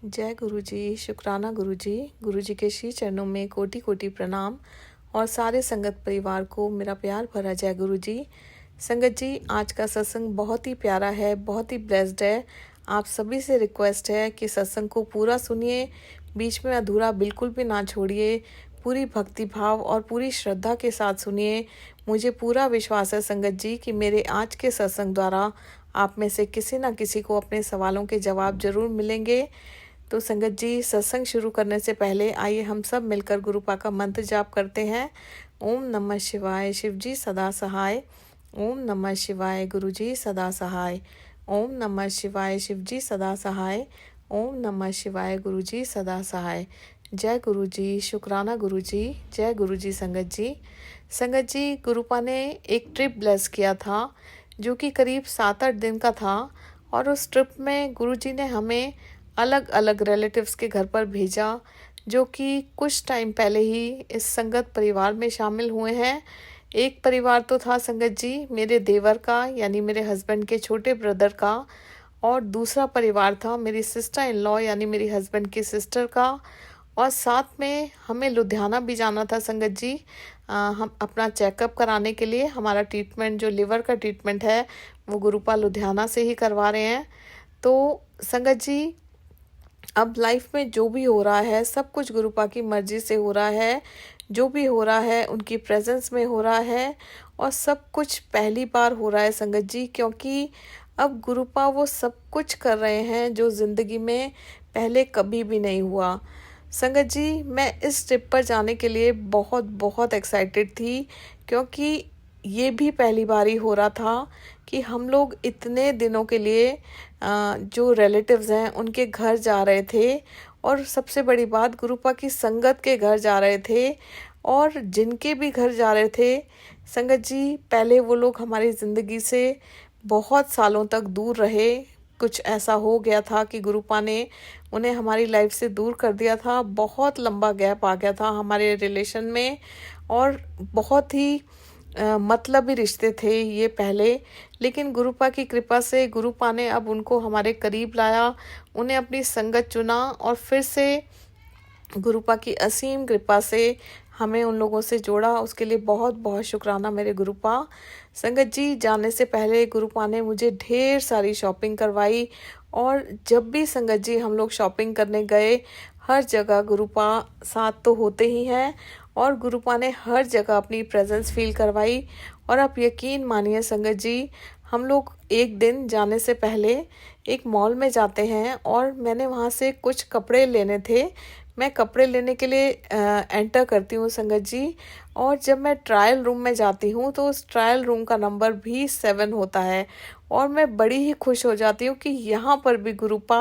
जय गुरु जी, शुक्राना गुरु जी। गुरु जी के श्री चरणों में कोटि कोटि प्रणाम और सारे संगत परिवार को मेरा प्यार भरा जय गुरु जी। संगत जी, आज का सत्संग बहुत ही प्यारा है, बहुत ही ब्लेस्ड है। आप सभी से रिक्वेस्ट है कि सत्संग को पूरा सुनिए, बीच में अधूरा बिल्कुल भी ना छोड़िए। पूरी भक्ति भाव और पूरी श्रद्धा के साथ सुनिए। मुझे पूरा विश्वास है संगत जी कि मेरे आज के सत्संग द्वारा आप में से किसी न किसी को अपने सवालों के जवाब जरूर मिलेंगे। तो संगत जी, सत्संग शुरू करने से पहले आइए हम सब मिलकर गुरुपा का मंत्र जाप करते हैं। ओम नमः शिवाय, शिव जी सदा सहाय। ओम नमः शिवाय, गुरु जी सदा सहाय। ओम नमः शिवाय, शिव जी सदा सहाय। ओम नमः शिवाय, गुरु जी सदा सहाय। जय गुरु जी, शुक्राना गुरु जी। जय गुरु जी। संगत जी, गुरुपा ने एक ट्रिप ब्लेस किया था जो कि करीब 7-8 दिन का था, और उस ट्रिप में गुरु जी ने हमें अलग अलग रिलेटिव्स के घर पर भेजा, जो कि कुछ टाइम पहले ही इस संगत परिवार में शामिल हुए हैं। एक परिवार तो था संगत जी मेरे देवर का, यानी मेरे हस्बैंड के छोटे ब्रदर का, और दूसरा परिवार था मेरी सिस्टर इन लॉ यानी मेरी हस्बैंड की सिस्टर का। और साथ में हमें लुधियाना भी जाना था संगत जी, हम अपना चेकअप कराने के लिए। हमारा ट्रीटमेंट जो लिवर का ट्रीटमेंट है वो गुरुपा लुधियाना से ही करवा रहे हैं। तो संगत जी, अब लाइफ में जो भी हो रहा है सब कुछ गुरुपा की मर्जी से हो रहा है। जो भी हो रहा है उनकी प्रेजेंस में हो रहा है, और सब कुछ पहली बार हो रहा है संगत जी, क्योंकि अब गुरुपा वो सब कुछ कर रहे हैं जो जिंदगी में पहले कभी भी नहीं हुआ। संगत जी, मैं इस ट्रिप पर जाने के लिए बहुत बहुत एक्साइटेड थी, क्योंकि ये भी पहली बार ही हो रहा था कि हम लोग इतने दिनों के लिए जो रिलेटिव्स हैं उनके घर जा रहे थे, और सबसे बड़ी बात गुरुपा की संगत के घर जा रहे थे। और जिनके भी घर जा रहे थे संगत जी, पहले वो लोग हमारी ज़िंदगी से बहुत सालों तक दूर रहे। कुछ ऐसा हो गया था कि गुरुपा ने उन्हें हमारी लाइफ से दूर कर दिया था। बहुत लंबा गैप आ गया था हमारे रिलेशन में, और बहुत ही मतलबी रिश्ते थे ये पहले। लेकिन गुरुपा की कृपा से गुरुपा ने अब उनको हमारे करीब लाया, उन्हें अपनी संगत चुना, और फिर से गुरुपा की असीम कृपा से हमें उन लोगों से जोड़ा। उसके लिए बहुत बहुत शुक्राना मेरे गुरुपा। संगत जी, जाने से पहले गुरुपा ने मुझे ढेर सारी शॉपिंग करवाई, और जब भी संगत जी हम लोग शॉपिंग करने गए, हर जगह गुरुपा साथ तो होते ही हैं, और गुरुपा ने हर जगह अपनी प्रेजेंस फील करवाई। और आप यकीन मानिए संगत जी, हम लोग एक दिन जाने से पहले एक मॉल में जाते हैं, और मैंने वहाँ से कुछ कपड़े लेने थे। मैं कपड़े लेने के लिए एंटर करती हूँ संगत जी, और जब मैं ट्रायल रूम में जाती हूँ तो उस ट्रायल रूम का नंबर भी 7 होता है, और मैं बड़ी ही खुश हो जाती हूँ कि यहाँ पर भी गुरुपा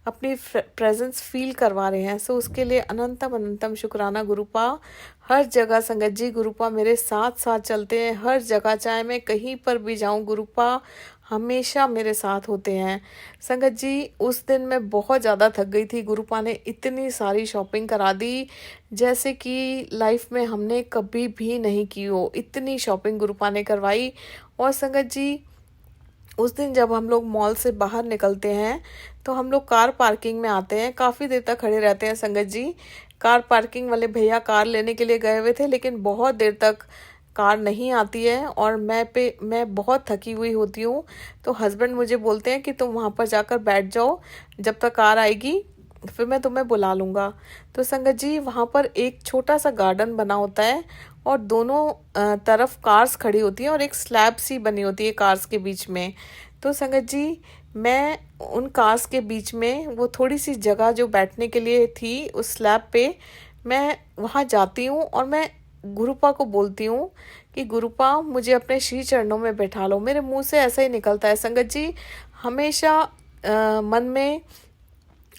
अपनी प्रेजेंस फील करवा रहे हैं। सो उसके लिए अनंतम अनंतम शुक्राना गुरुपा। हर जगह संगत जी गुरुपा मेरे साथ साथ चलते हैं, हर जगह चाहे मैं कहीं पर भी जाऊँ गुरुपा हमेशा मेरे साथ होते हैं। संगत जी, उस दिन मैं बहुत ज़्यादा थक गई थी। गुरुपा ने इतनी सारी शॉपिंग करा दी जैसे कि लाइफ में हमने कभी भी नहीं की हो, इतनी शॉपिंग गुरुपा ने करवाई। और संगत जी, उस दिन जब हम लोग मॉल से बाहर निकलते हैं तो हम लोग कार पार्किंग में आते हैं, काफ़ी देर तक खड़े रहते हैं संगत जी। कार पार्किंग वाले भैया कार लेने के लिए गए हुए थे, लेकिन बहुत देर तक कार नहीं आती है, और मैं बहुत थकी हुई होती हूँ। तो हस्बैंड मुझे बोलते हैं कि तुम वहाँ पर जाकर बैठ जाओ, जब तक कार आएगी फिर मैं तुम्हें बुला लूँगा। तो संगत जी, वहाँ पर एक छोटा सा गार्डन बना होता है, और दोनों तरफ कार्स खड़ी होती हैं, और एक स्लैब सी बनी होती है कार्स के बीच में। तो संगत जी, मैं उन कार्स के बीच में वो थोड़ी सी जगह जो बैठने के लिए थी उस स्लैब पे, मैं वहाँ जाती हूँ, और मैं गुरुपा को बोलती हूँ कि गुरुपा मुझे अपने श्री चरणों में बैठा लो। मेरे मुंह से ऐसा ही निकलता है संगत जी, हमेशा मन में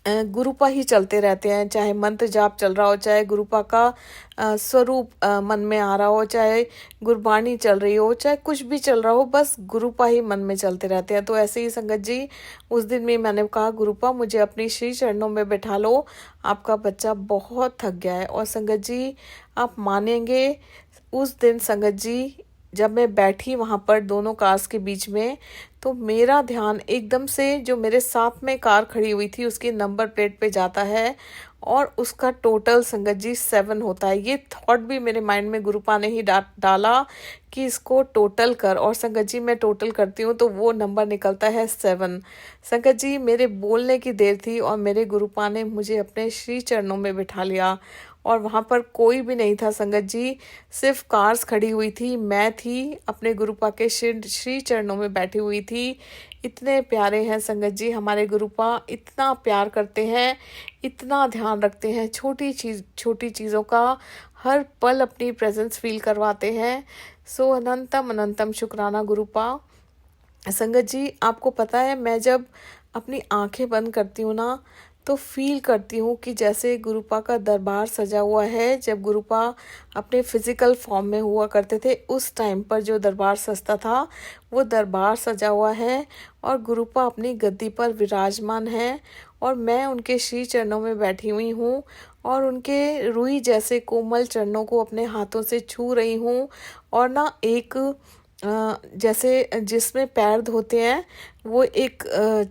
गुरुपा ही चलते रहते हैं। चाहे मंत्र जाप चल रहा हो, चाहे गुरुपा का स्वरूप मन में आ रहा हो, चाहे गुरबाणी चल रही हो, चाहे कुछ भी चल रहा हो, बस गुरुपा ही मन में चलते रहते हैं। तो ऐसे ही संगत जी, उस दिन में मैंने कहा गुरुपा मुझे अपनी श्री चरणों में बैठा लो, आपका बच्चा बहुत थक गया है। और संगत जी, आप मानेंगे, उस दिन संगत जी जब मैं बैठी वहाँ पर दोनों कार्स के बीच में, तो मेरा ध्यान एकदम से जो मेरे साथ में कार खड़ी हुई थी उसकी नंबर प्लेट पे जाता है और उसका टोटल संगत जी 7 होता है। ये थॉट भी मेरे माइंड में गुरुपा ने ही डाला कि इसको टोटल कर, और संगत जी मैं टोटल करती हूँ तो वो नंबर निकलता है 7। संगत जी मेरे बोलने की देर थी और मेरे गुरुपा ने मुझे अपने श्री चरणों में बिठा लिया और वहाँ पर कोई भी नहीं था संगत जी, सिर्फ कार्स खड़ी हुई थी, मैं थी अपने गुरुपा के श्री चरणों में बैठी हुई थी। इतने प्यारे हैं संगत जी हमारे गुरुपा, इतना प्यार करते हैं, इतना ध्यान रखते हैं, छोटी चीज़ों का हर पल अपनी प्रेजेंस फील करवाते हैं। सो अनंतम अनंतम शुक्राना गुरुपा। संगत जी आपको पता है, मैं जब अपनी आंखें बंद करती हूँ ना तो फील करती हूँ कि जैसे गुरुपा का दरबार सजा हुआ है। जब गुरुपा अपने फिजिकल फॉर्म में हुआ करते थे उस टाइम पर जो दरबार सजता था वो दरबार सजा हुआ है और गुरुपा अपनी गद्दी पर विराजमान है और मैं उनके श्री चरणों में बैठी हुई हूँ और उनके रुई जैसे कोमल चरणों को अपने हाथों से छू रही हूँ। और ना एक जैसे जिसमें पैर धोते हैं वो एक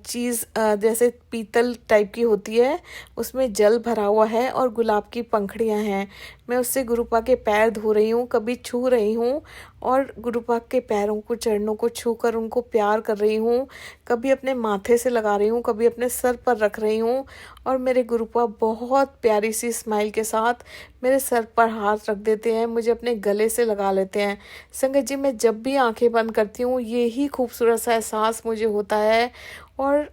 चीज़ जैसे पीतल टाइप की होती है, उसमें जल भरा हुआ है और गुलाब की पंखड़ियाँ हैं। मैं उससे गुरुपा के पैर धो रही हूँ, कभी छू रही हूँ और गुरुपा के पैरों को चरणों को छू कर उनको प्यार कर रही हूँ, कभी अपने माथे से लगा रही हूँ, कभी अपने सर पर रख रही हूँ। और मेरे गुरुपा बहुत प्यारी सी स्माइल के साथ मेरे सर पर हाथ रख देते हैं, मुझे अपने गले से लगा लेते हैं। संगत जी मैं जब भी आंखें बंद करती हूँ यही खूबसूरत सा एहसास मुझे होता है और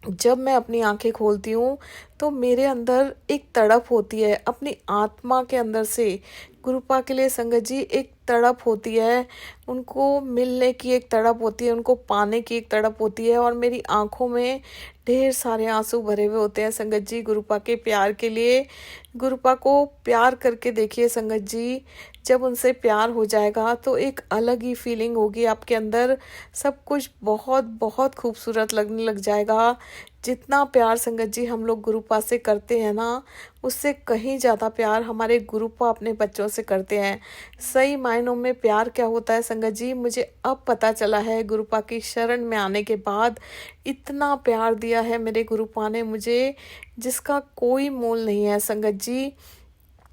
जब मैं अपनी आंखें खोलती हूँ तो मेरे अंदर एक तड़प होती है, अपनी आत्मा के अंदर से गुरुपा के लिए संगत जी एक तड़प होती है, उनको मिलने की एक तड़प होती है, उनको पाने की एक तड़प होती है और मेरी आंखों में ढेर सारे आंसू भरे हुए होते हैं संगत जी गुरुपा के प्यार के लिए। गुरुपा को प्यार करके देखिए संगत जी, जब उनसे प्यार हो जाएगा तो एक अलग ही फीलिंग होगी आपके अंदर, सब कुछ बहुत बहुत खूबसूरत लगने लग जाएगा। जितना प्यार संगत जी हम लोग गुरुपा से करते हैं ना उससे कहीं ज़्यादा प्यार हमारे गुरुपा अपने बच्चों से करते हैं। सही मायनों में प्यार क्या होता है संगत जी मुझे अब पता चला है, गुरुपा की शरण में आने के बाद इतना प्यार दिया है मेरे गुरुपा ने मुझे जिसका कोई मोल नहीं है संगत जी।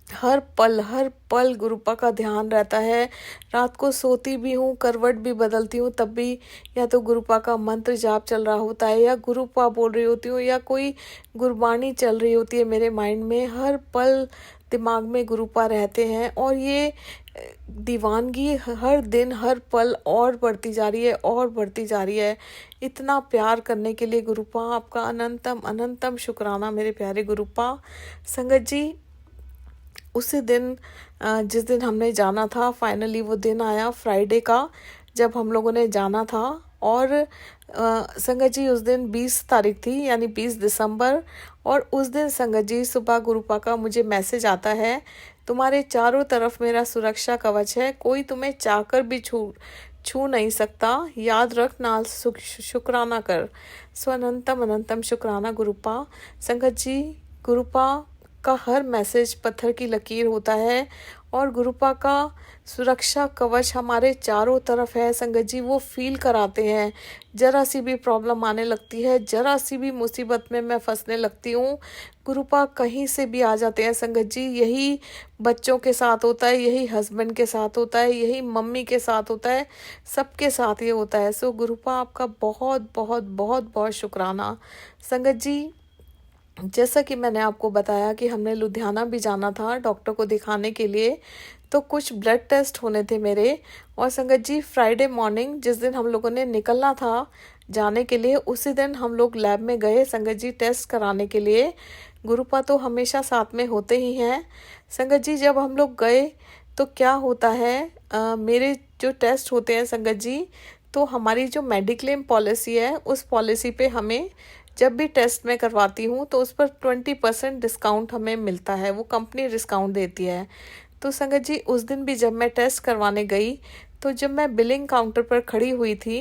हर पल गुरुपा का ध्यान रहता है, रात को सोती भी हूँ, करवट भी बदलती हूँ तब भी या तो गुरुपा का मंत्र जाप चल रहा होता है या गुरुपा बोल रही होती हूँ या कोई गुरबानी चल रही होती है मेरे माइंड में, हर पल दिमाग में गुरुपा रहते हैं और ये दीवानगी हर दिन हर पल और बढ़ती जा रही है और बढ़ती जा रही है। इतना प्यार करने के लिए गुरुपा आपका अनंतम अनंतम शुक्राना मेरे प्यारे गुरुपा। संगत जी उसी दिन जिस दिन हमने जाना था फाइनली वो दिन आया फ्राइडे का जब हम लोगों ने जाना था और संगत जी उस दिन 20 तारीख थी यानी 20 दिसंबर और उस दिन संगत जी सुबह गुरुपा का मुझे मैसेज आता है, तुम्हारे चारों तरफ मेरा सुरक्षा कवच है, कोई तुम्हें चाहकर भी छू नहीं सकता, याद रख नाल शुक्राना कर। सो अनंतम अनंतम शुक्राना गुरुपा। संगत जी गुरुपा का हर मैसेज पत्थर की लकीर होता है और गुरुपा का सुरक्षा कवच हमारे चारों तरफ है संगत जी, वो फील कराते हैं। जरा सी भी प्रॉब्लम आने लगती है, जरा सी भी मुसीबत में मैं फंसने लगती हूँ, गुरुपा कहीं से भी आ जाते हैं संगत जी। यही बच्चों के साथ होता है, यही हस्बैंड के साथ होता है, यही मम्मी के साथ होता है, सबके साथ ये होता है। सो गुरुपा आपका बहुत बहुत बहुत बहुत शुक्राना। संगत जी जैसा कि मैंने आपको बताया कि हमने लुधियाना भी जाना था डॉक्टर को दिखाने के लिए, तो कुछ ब्लड टेस्ट होने थे मेरे। और संगत जी फ्राइडे मॉर्निंग जिस दिन हम लोगों ने निकलना था जाने के लिए उसी दिन हम लोग लैब में गए संगत जी टेस्ट कराने के लिए। गुरुपा तो हमेशा साथ में होते ही हैं। संगत जी जब हम लोग गए तो क्या होता है मेरे जो टेस्ट होते हैं संगत जी, तो हमारी जो मेडिक्लेम पॉलिसी है उस पॉलिसी पे हमें जब भी टेस्ट मैं करवाती हूँ तो उस पर 20% डिस्काउंट हमें मिलता है, वो कंपनी डिस्काउंट देती है। तो संगत जी उस दिन भी जब मैं टेस्ट करवाने गई तो जब मैं बिलिंग काउंटर पर खड़ी हुई थी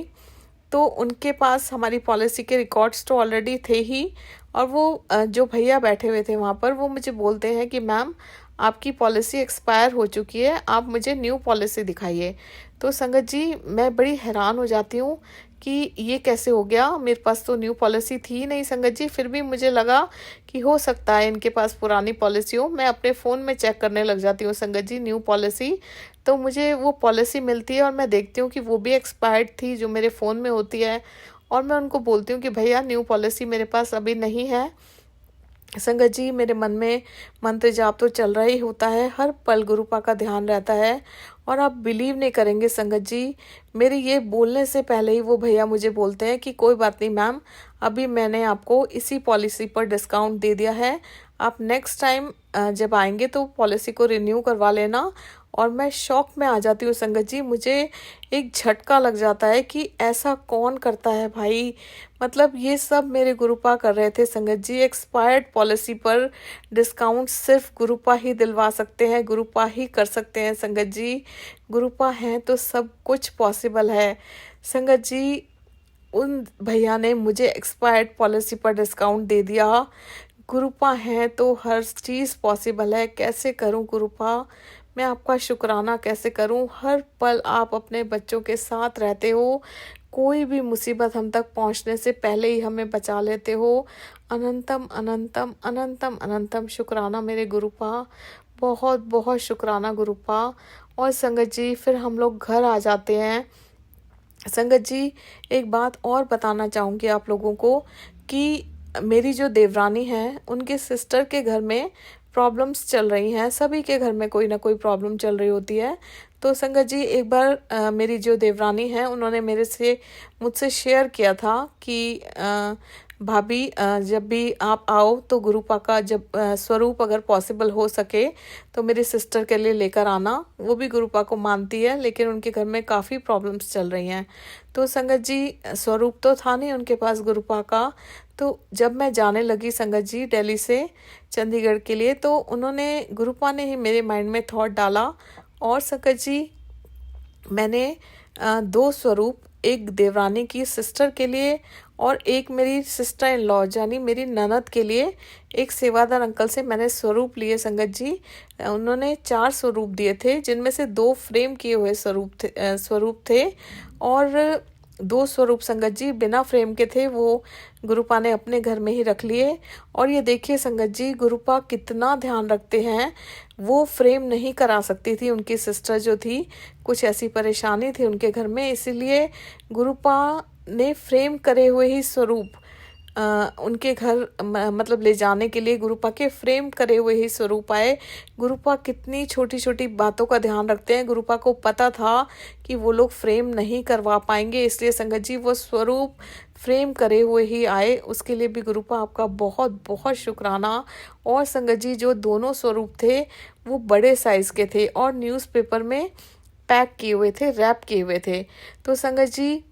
तो उनके पास हमारी पॉलिसी के रिकॉर्ड्स तो ऑलरेडी थे ही और वो जो भैया बैठे हुए थे वहाँ पर वो मुझे बोलते हैं कि मैम आपकी पॉलिसी एक्सपायर हो चुकी है, आप मुझे न्यू पॉलिसी दिखाइए। तो संगत जी मैं बड़ी हैरान हो जाती हूँ कि ये कैसे हो गया, मेरे पास तो न्यू पॉलिसी थी ही नहीं संगत जी। फिर भी मुझे लगा कि हो सकता है इनके पास पुरानी पॉलिसी हो। मैं अपने फ़ोन में चेक करने लग जाती हूँ संगत जी न्यू पॉलिसी। तो मुझे वो पॉलिसी मिलती है और मैं देखती हूँ कि वो भी एक्सपायर्ड थी जो मेरे फ़ोन में होती है। और मैं उनको बोलती हूँ कि भैया न्यू पॉलिसी मेरे पास अभी नहीं है। संगत जी मेरे मन में मंत्र जाप तो चल रहा ही होता है, हर पल गुरुपा का ध्यान रहता है। और आप बिलीव नहीं करेंगे संगत जी, मेरे ये बोलने से पहले ही वो भैया मुझे बोलते हैं कि कोई बात नहीं मैम, अभी मैंने आपको इसी पॉलिसी पर डिस्काउंट दे दिया है, आप नेक्स्ट टाइम जब आएंगे तो पॉलिसी को रिन्यू करवा लेना। और मैं शॉक में आ जाती हूँ संगत जी, मुझे एक झटका लग जाता है कि ऐसा कौन करता है भाई। मतलब ये सब मेरे गुरुपा कर रहे थे संगत जी। एक्सपायर्ड पॉलिसी पर डिस्काउंट सिर्फ गुरुपा ही दिलवा सकते हैं, गुरुपा ही कर सकते हैं संगत जी। गुरुपा हैं तो सब कुछ पॉसिबल है संगत जी। उन भैया ने मुझे एक्सपायर्ड पॉलिसी पर डिस्काउंट दे दिया। गुरुपा हैं तो हर चीज़ पॉसिबल है। कैसे करूं गुरुपा, मैं आपका शुक्राना कैसे करूं। हर पल आप अपने बच्चों के साथ रहते हो, कोई भी मुसीबत हम तक पहुंचने से पहले ही हमें बचा लेते हो। अनंतम अनंतम अनंतम अनंतम शुक्राना मेरे गुरुपा, बहुत बहुत शुक्राना गुरुपा। और संगत जी फिर हम लोग घर आ जाते हैं। संगत जी एक बात और बताना चाहूँगी आप लोगों को कि मेरी जो देवरानी है उनके सिस्टर के घर में प्रॉब्लम्स चल रही हैं। सभी के घर में कोई ना कोई प्रॉब्लम चल रही होती है। तो संगत जी एक बार मेरी जो देवरानी है उन्होंने मुझसे शेयर किया था कि भाभी जब भी आप आओ तो गुरुपा का जब स्वरूप अगर पॉसिबल हो सके तो मेरी सिस्टर के लिए लेकर आना। वो भी गुरुपा को मानती है लेकिन उनके घर में काफ़ी प्रॉब्लम्स चल रही हैं। तो संगत जी स्वरूप तो था नहीं उनके पास गुरुपा का। तो जब मैं जाने लगी संगत जी दिल्ली से चंडीगढ़ के लिए, तो उन्होंने गुरुपा ने ही मेरे माइंड में थॉट डाला। और संगत जी मैंने 2 स्वरूप, एक देवरानी की सिस्टर के लिए और एक मेरी सिस्टर इन लॉ यानी मेरी ननद के लिए एक सेवादार अंकल से मैंने स्वरूप लिए संगत जी। उन्होंने 4 स्वरूप दिए थे जिनमें से 2 फ्रेम किए हुए स्वरूप थे और 2 स्वरूप संगत जी बिना फ्रेम के थे, वो गुरुपा ने अपने घर में ही रख लिए। और ये देखिए संगत जी गुरुपा कितना ध्यान रखते हैं। वो फ्रेम नहीं करा सकती थी, उनकी सिस्टर जो थी कुछ ऐसी परेशानी थी उनके घर में, इसीलिए गुरुपा ने फ्रेम करे हुए ही स्वरूप उनके घर मतलब ले जाने के लिए गुरुपा के फ्रेम करे हुए ही स्वरूप आए। गुरुपा कितनी छोटी छोटी बातों का ध्यान रखते हैं। गुरुपा को पता था कि वो लोग फ्रेम नहीं करवा पाएंगे, इसलिए संगत जी वो स्वरूप फ्रेम करे हुए ही आए। उसके लिए भी गुरुपा आपका बहुत बहुत शुक्राना। और संगत जी जो दोनों स्वरूप थे वो बड़े साइज के थे और न्यूज़पेपर में पैक किए हुए थे, रैप किए हुए थे। तो संगत जी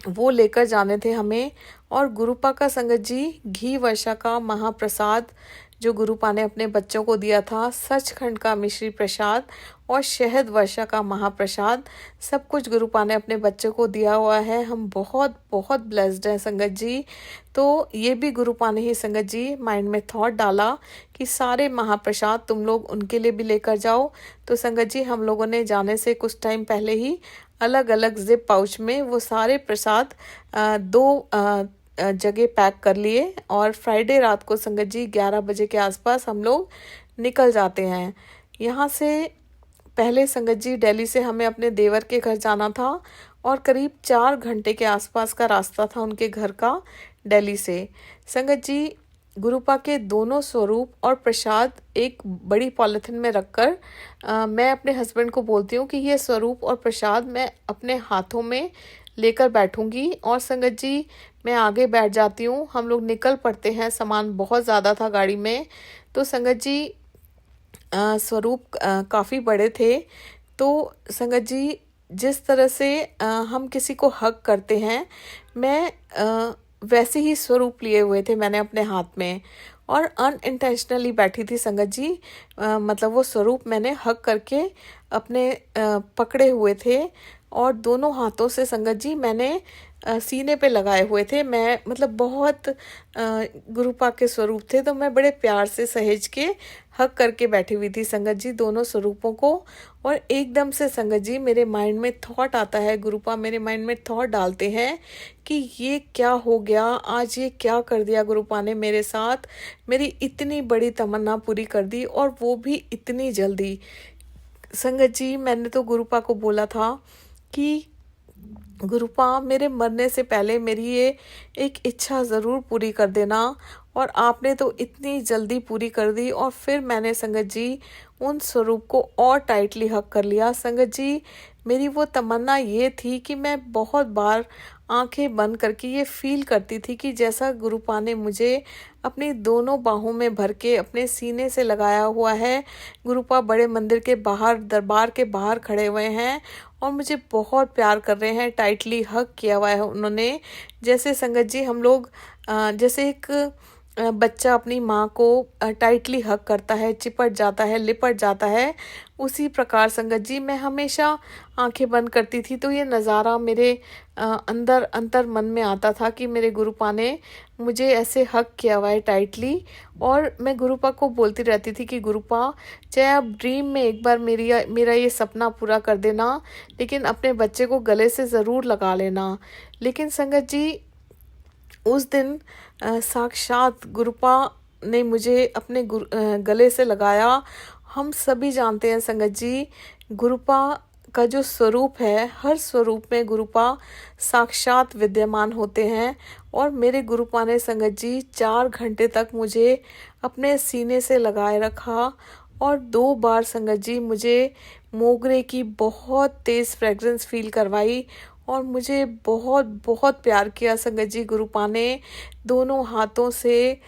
वो लेकर जाने थे हमें। और गुरुपा का संगत जी घी वर्षा का महाप्रसाद जो गुरुपा ने अपने बच्चों को दिया था, सचखंड का मिश्री प्रसाद और शहद वर्षा का महाप्रसाद, सब कुछ गुरुपा ने अपने बच्चों को दिया हुआ है। हम बहुत बहुत ब्लेस्ड हैं संगत जी। तो ये भी गुरुपा ने ही संगत जी माइंड में थॉट डाला कि सारे महाप्रसाद तुम लोग उनके लिए भी लेकर जाओ। तो संगत जी हम लोगों ने जाने से कुछ टाइम पहले ही अलग अलग जिप पाउच में वो सारे प्रसाद 2 जगह पैक कर लिए। और फ्राइडे रात को संगत जी 11 बजे के आसपास हम लोग निकल जाते हैं यहाँ से। पहले संगत जी दिल्ली से हमें अपने देवर के घर जाना था और करीब 4 घंटे के आसपास का रास्ता था उनके घर का दिल्ली से। संगत जी गुरुपा के दोनों स्वरूप और प्रसाद एक बड़ी पॉलिथीन में रखकर मैं अपने हस्बैंड को बोलती हूँ कि ये स्वरूप और प्रसाद मैं अपने हाथों में लेकर बैठूंगी। और संगत जी मैं आगे बैठ जाती हूँ, हम लोग निकल पड़ते हैं। सामान बहुत ज़्यादा था गाड़ी में। तो संगत जी स्वरूप काफ़ी बड़े थे। तो संगत जी जिस तरह से हम किसी को हग करते हैं, मैं वैसे ही स्वरूप लिए हुए थे मैंने अपने हाथ में और अनइंटेंशनली बैठी थी संगत जी। मतलब वो स्वरूप मैंने हग करके अपने पकड़े हुए थे और दोनों हाथों से संगत जी मैंने सीने पे लगाए हुए थे। मैं मतलब बहुत गुरुपा के स्वरूप थे, तो मैं बड़े प्यार से सहेज के हग करके बैठी हुई थी संगत जी दोनों स्वरूपों को। और एकदम से संगत जी मेरे माइंड में थॉट आता है, गुरुपा मेरे माइंड में थॉट डालते हैं कि ये क्या हो गया, आज ये क्या कर दिया गुरुपा ने मेरे साथ। मेरी इतनी बड़ी तमन्ना पूरी कर दी, और वो भी इतनी जल्दी। संगत जी मैंने तो गुरुपा को बोला था कि गुरुपा मेरे मरने से पहले मेरी ये एक इच्छा ज़रूर पूरी कर देना, और आपने तो इतनी जल्दी पूरी कर दी। और फिर मैंने संगत जी उन स्वरूप को और टाइटली हग कर लिया। संगत जी मेरी वो तमन्ना ये थी कि मैं बहुत बार आंखें बंद करके ये फील करती थी कि जैसा गुरुपा ने मुझे अपनी दोनों बाहों में भर के अपने सीने से लगाया हुआ है। गुरुपा बड़े मंदिर के बाहर, दरबार के बाहर खड़े हुए हैं और मुझे बहुत प्यार कर रहे हैं, टाइटली हग किया हुआ है उन्होंने। जैसे संगत जी हम लोग जैसे एक बच्चा अपनी माँ को टाइटली हग करता है, चिपट जाता है, लिपट जाता है, उसी प्रकार संगत जी मैं हमेशा आंखें बंद करती थी तो ये नज़ारा मेरे अंदर अंतर मन में आता था कि मेरे गुरुपा ने मुझे ऐसे हग किया हुआ है टाइटली। और मैं गुरुपा को बोलती रहती थी कि गुरुपा चाहे आप ड्रीम में एक बार मेरा ये सपना पूरा कर देना, लेकिन अपने बच्चे को गले से ज़रूर लगा लेना। लेकिन संगत जी उस दिन साक्षात गुरुपा ने मुझे अपने गले से लगाया। हम सभी जानते हैं संगत जी, गुरुपा का जो स्वरूप है, हर स्वरूप में गुरुपा साक्षात विद्यमान होते हैं। और मेरे गुरुपा ने संगत जी 4 घंटे तक मुझे अपने सीने से लगाए रखा, और 2 बार संगत जी मुझे मोगरे की बहुत तेज़ फ्रेग्रेंस फील करवाई, और मुझे बहुत बहुत प्यार किया संगत जी गुरुपा ने। दोनों हाथों से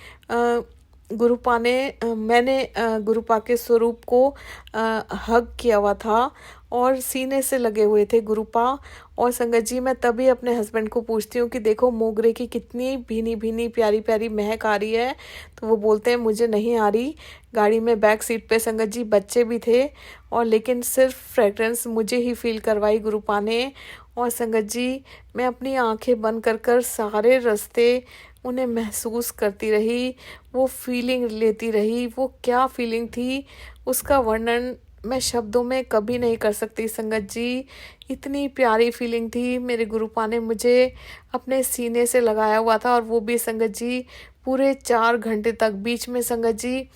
गुरुपा ने मैंने गुरुपा के स्वरूप को हग किया हुआ था, और सीने से लगे हुए थे गुरुपा। और संगत जी मैं तभी अपने हस्बैंड को पूछती हूँ कि देखो मोगरे की कितनी भीनी भीनी प्यारी प्यारी महक आ रही है, तो वो बोलते हैं मुझे नहीं आ रही। गाड़ी में बैक सीट पे संगत जी बच्चे भी थे, और लेकिन सिर्फ फ्रेग्रेंस मुझे ही फील करवाई गुरुपा ने। और संगत जी मैं अपनी आंखें बंद कर कर सारे रास्ते उन्हें महसूस करती रही, वो फीलिंग लेती रही। वो क्या फीलिंग थी उसका वर्णन मैं शब्दों में कभी नहीं कर सकती संगत जी। इतनी प्यारी फीलिंग थी। मेरे गुरुपा ने मुझे अपने सीने से लगाया हुआ था, और वो भी संगत जी पूरे 4 घंटे तक। बीच में संगत जी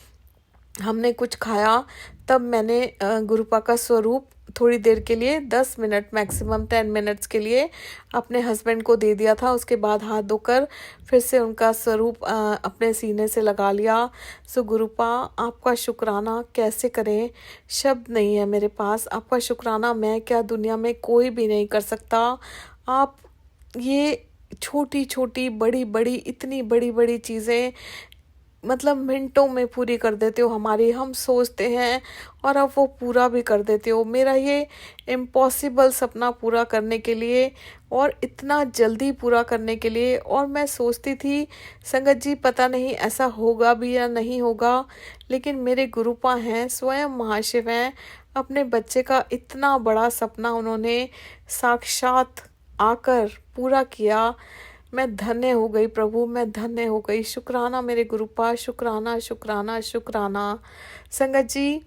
हमने कुछ खाया, तब मैंने गुरुपा का स्वरूप थोड़ी देर के लिए 10 मिनट मैक्सिमम 10 मिनट्स के लिए अपने हस्बैंड को दे दिया था। उसके बाद हाथ धोकर फिर से उनका स्वरूप अपने सीने से लगा लिया। सो गुरुपा आपका शुक्राना कैसे करें, शब्द नहीं है मेरे पास। आपका शुक्राना मैं क्या, दुनिया में कोई भी नहीं कर सकता। आप ये छोटी छोटी बड़ी बड़ी इतनी बड़ी बड़ी चीज़ें मतलब मिनटों में पूरी कर देते हो हमारी, हम सोचते हैं और अब वो पूरा भी कर देते हो। मेरा ये इम्पॉसिबल सपना पूरा करने के लिए, और इतना जल्दी पूरा करने के लिए। और मैं सोचती थी संगत जी पता नहीं ऐसा होगा भी या नहीं होगा, लेकिन मेरे गुरुपा हैं, स्वयं महाशिव हैं। अपने बच्चे का इतना बड़ा सपना उन्होंने साक्षात आकर पूरा किया। मैं धन्य हो गई प्रभु, मैं धन्य हो गई। शुक्राना मेरे गुरुपा, शुक्राना शुक्राना शुक्राना। संगत जी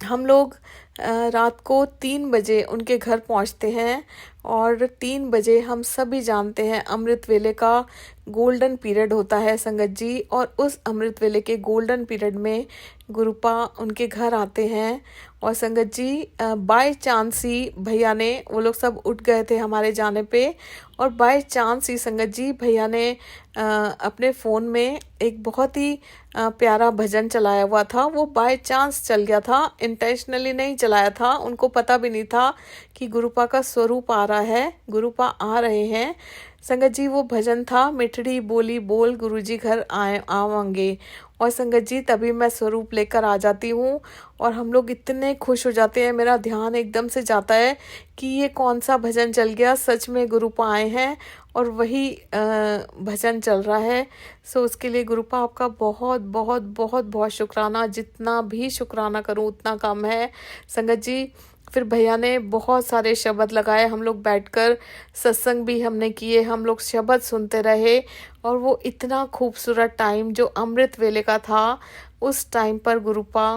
हम लोग रात को 3 बजे उनके घर पहुंचते हैं, और 3 बजे हम सभी जानते हैं अमृत वेले का गोल्डन पीरियड होता है संगत जी। और उस अमृत वेले के गोल्डन पीरियड में गुरुपा उनके घर आते हैं। और संगत जी बाय चांस ही भैया ने, वो लोग सब उठ गए थे हमारे जाने पे, और बाय चांस ही संगत जी भैया ने अपने फ़ोन में एक बहुत ही प्यारा भजन चलाया हुआ था। वो बाय चांस चल गया था, इंटेंशनली नहीं चलाया था। उनको पता भी नहीं था कि गुरुपा का स्वरूप आ रहा है, गुरुपा आ रहे हैं। संगत जी वो भजन था, मिठड़ी बोली बोल गुरुजी घर आवांगे। और संगत जी तभी मैं स्वरूप लेकर आ जाती हूँ, और हम लोग इतने खुश हो जाते हैं। मेरा ध्यान एकदम से जाता है कि ये कौन सा भजन चल गया, सच में गुरुपा आए हैं और वही भजन चल रहा है। सो उसके लिए गुरुपा आपका बहुत बहुत बहुत बहुत शुक्राना। जितना भी शुक्राना करूँ उतना कम है। संगत जी फिर भैया ने बहुत सारे शब्द लगाए, हम लोग बैठकर सत्संग भी हमने किए, हम लोग शब्द सुनते रहे। और वो इतना खूबसूरत टाइम जो अमृत वेले का था, उस टाइम पर गुरुपा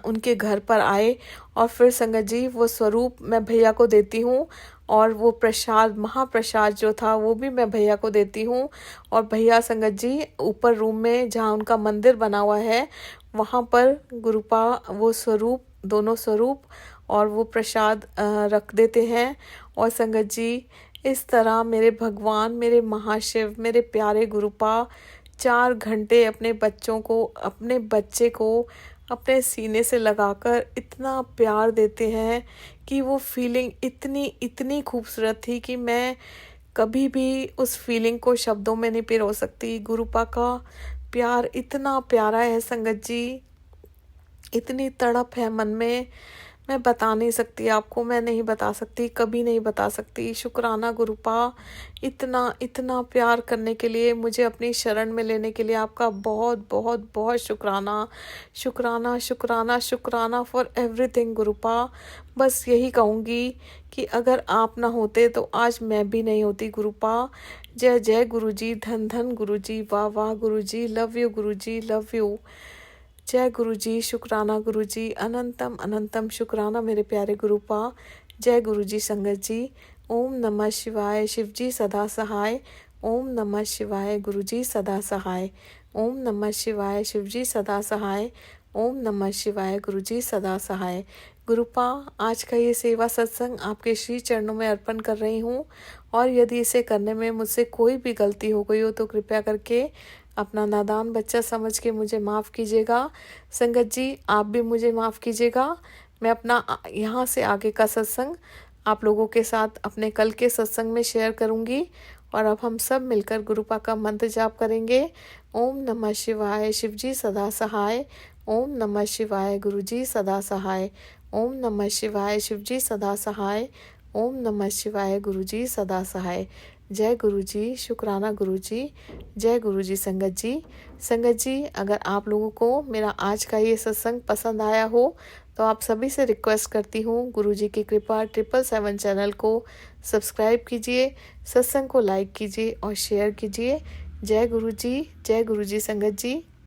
उनके घर पर आए। और फिर संगत जी वो स्वरूप मैं भैया को देती हूँ, और वो प्रसाद, महाप्रसाद जो था वो भी मैं भैया को देती हूँ। और भैया संगत जी ऊपर रूम में जहाँ उनका मंदिर बना हुआ है, वहाँ पर गुरुपा वो स्वरूप, दोनों स्वरूप और वो प्रसाद रख देते हैं। और संगत जी इस तरह मेरे भगवान, मेरे महाशिव, मेरे प्यारे गुरुपा 4 घंटे अपने बच्चों को, अपने बच्चे को अपने सीने से लगाकर इतना प्यार देते हैं कि वो फीलिंग इतनी इतनी खूबसूरत थी कि मैं कभी भी उस फीलिंग को शब्दों में नहीं पिरो सकती। गुरुपा का प्यार इतना प्यारा है संगत जी, इतनी तड़प है मन में, मैं बता नहीं सकती आपको, मैं नहीं बता सकती, कभी नहीं बता सकती। शुक्राना गुरुपा, इतना इतना प्यार करने के लिए, मुझे अपनी शरण में लेने के लिए आपका बहुत बहुत बहुत शुक्राना। शुक्राना शुक्राना शुक्राना फॉर एवरीथिंग गुरुपा। बस यही कहूँगी कि अगर आप ना होते तो आज मैं भी नहीं होती गुरुपा। जय जय गुरुजी, धन धन गुरुजी, वाह वाह Guruji, love you Guruji, love you. जय गुरुजी, शुक्राना गुरुजी, अनंतम अनंतम शुक्राना मेरे प्यारे गुरुपा। जय गुरुजी संगत जी। ओम नमः शिवाय, शिवजी सदा सहाय। ओम नमः शिवाय, गुरुजी सदा सहाय। ओम नमः शिवाय, शिवजी सदा सहाय। ओम नमः शिवाय, गुरुजी सदा सहाय। गुरुपा, आज का ये सेवा सत्संग आपके श्री चरणों में अर्पण कर रही हूँ, और यदि इसे करने में मुझसे कोई भी गलती हो गई हो तो कृपया करके अपना नादान बच्चा समझ के मुझे माफ़ कीजिएगा। संगत जी आप भी मुझे माफ़ कीजिएगा। मैं अपना यहाँ से आगे का सत्संग आप लोगों के साथ अपने कल के सत्संग में शेयर करूँगी। और अब हम सब मिलकर गुरुपा का मंत्र जाप करेंगे। ओम नमः शिवाय, शिवजी सदा सहाय। ओम नमः शिवाय, गुरुजी सदा सहाय। ओम नमः शिवाय, शिवजी सदा सहाय। ओम नमः शिवाय, गुरुजी सदा सहाय। जय गुरुजी, शुक्राना गुरुजी। जय गुरुजी संगत जी। संगत जी, अगर आप लोगों को मेरा आज का ये सत्संग पसंद आया हो तो आप सभी से रिक्वेस्ट करती हूँ, गुरुजी की कृपा 777 चैनल को सब्सक्राइब कीजिए, सत्संग को लाइक कीजिए और शेयर कीजिए। जय गुरुजी, जय गुरुजी संगत जी।